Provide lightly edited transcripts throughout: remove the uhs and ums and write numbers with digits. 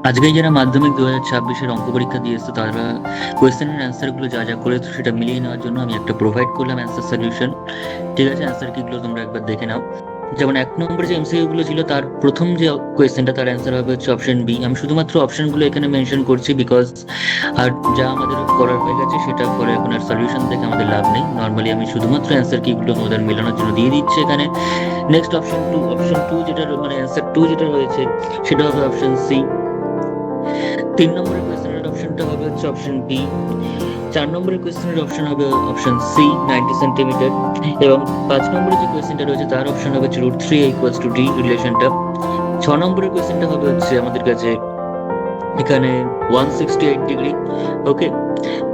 আজকে যারা মাধ্যমিক 2026-এর অঙ্ক পরীক্ষা দিয়ে এসেছে তারা কোয়েশ্চেনের অ্যান্সার গুলো যা যা করেছে সেটা মিলিয়ে নেওয়ার জন্য আমি একটা প্রোভাইড করলাম অ্যান্সার সলিউশন। ঠিক আছে, অ্যান্সার কিগুলো তোমরা একবার দেখে নাও। যেমন 1 নম্বর যে এমসিকিউ গুলো ছিল তার প্রথম যে কোয়েশ্চেনটা তার অ্যান্সার হবে হচ্ছে অপশন বি। আমি শুধুমাত্র অপশনগুলো এখানে মেনশন করছি বিকজ আর যা আমাদের করার হয়ে গেছে সেটা পরে এখন আর সলিউশন দেখে আমাদের লাভ নেই। নর্মালি আমি শুধুমাত্র অ্যান্সার কিগুলো তোমাদের মেলানোর জন্য দিয়ে দিচ্ছি এখানে। নেক্সট অপশন টু যেটা মানে অ্যান্সার টু যেটা রয়েছে সেটা হবে অপশন সি। 3 নম্বরের কোয়েশ্চেনের অপশনটা হবে হচ্ছে অপশন বি। 4 নম্বরের কোয়েশ্চেনের অপশন হবে অপশন সি 90 সেন্টিমিটার। এবং 5 নম্বরের যে কোয়েশ্চেনটা রয়েছে তার অপশন হবে √3 ইকুয়ালস টু ডি রিলেশনটা। 6 নম্বরের কোয়েশ্চেনটা হবে হচ্ছে আমাদের কাছে এখানে 168 ডিগ্রি। ওকে,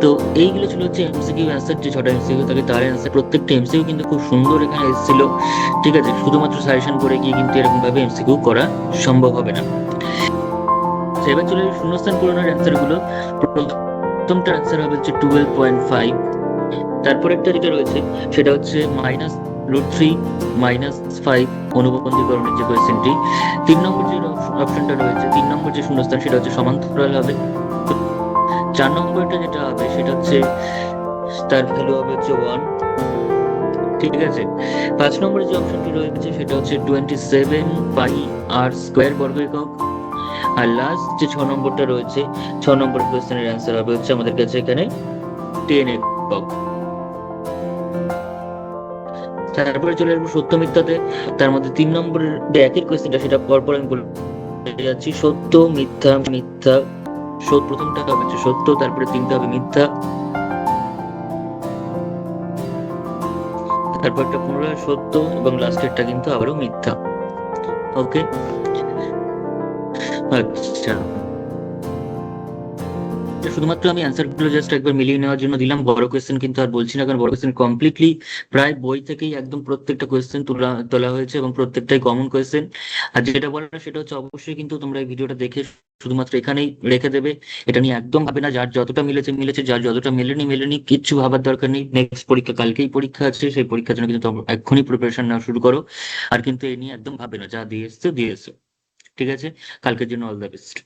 তো এইগুলো ছিল হচ্ছে এমসিকিউ অ্যান্সার। যে 6টা এমসিকিউ থাকে তার অ্যান্সার, প্রত্যেকটা এমসিকিউ কিন্তু খুব সুন্দর এখানে এসেছিল। ঠিক আছে, শুধুমাত্র সাজেশন করে গিয়ে কিন্তু এরকম ভাবে এমসিকিউ করা সম্ভব হবে না। এবার চলে যাবে শূন্যস্থান পূরণের অ্যান্সার গুলো। প্রথমটা অ্যান্সার হবে হচ্ছে 12.5। তারপর একটা যেটা রয়েছে সেটা হচ্ছে -√3 -5 অনুবন্ধীকরণের যে কোয়েশ্চেনটি। 3 নম্বর যে অপশনটা রয়েছে, 3 নম্বর যে শূন্যস্থান সেটা হচ্ছে সমান্তরাল হবে। 4 নম্বরটা যেটা হবে সেটা হচ্ছে তার ভ্যালু হবে হচ্ছে 1। ঠিক আছে, 5 নম্বরে যে অপশনটি রয়েছে সেটা হচ্ছে 27πr² বর্গ একক। আর লাস্ট যে 6 নম্বরটা রয়েছে, 6 নম্বর কোয়েশ্চেনের অ্যান্সার হবে হচ্ছে আমাদের কাছে এখানে 10 একক। তারপরে চলে আসবো সত্য মিথ্যাতে। তার মধ্যে 3 নম্বরের যে একের কোয়েশ্চেনটা সেটা পরপর আমি বলে যাচ্ছি। সত্য, মিথ্যা, মিথ্যা, প্রথমটা হবে হচ্ছে সত্য, তারপরে 3টা হবে মিথ্যা, তারপরটা পুনরায় সত্য এবং লাস্টেরটা কিন্তু আবারও মিথ্যা। ওকে, আচ্ছা, শুধুমাত্র আমি অ্যান্সার গুলো জাস্ট একবার মিলিয়ে নেওয়ার জন্য দিলাম। বড় কোয়েশ্চেন কিন্তু আর বলছি না, কারণ বড় কোয়েশ্চেন কমপ্লিটলি প্রায় বই থেকেই একদম প্রত্যেকটা কোয়েশ্চেন তোলা হয়েছে এবং প্রত্যেকটাই কমন কোয়েশ্চেন। আর যেটা বলার সেটা হচ্ছে অবশ্যই কিন্তু তোমরা এই ভিডিওটা দেখে শুধুমাত্র এখানেই রেখে দেবে। এটা নিয়ে একদম ভাবে না, যার যতটা মিলেছে মিলেছে, যার যতটা মেলেনি মেলেনি, কিচ্ছু ভাবার দরকার নেই। নেক্সট পরীক্ষা কালকেই পরীক্ষা আছে, সেই পরীক্ষার জন্য কিন্তু তোমরা এক্ষুনি প্রিপারেশন নেওয়া শুরু করো। আর কিন্তু এই নিয়ে একদম ভাবে না, যা দিয়ে এসছে দিয়ে এসছে। ঠিক আছে, কালকের জন্য অল দ্য বেস্ট।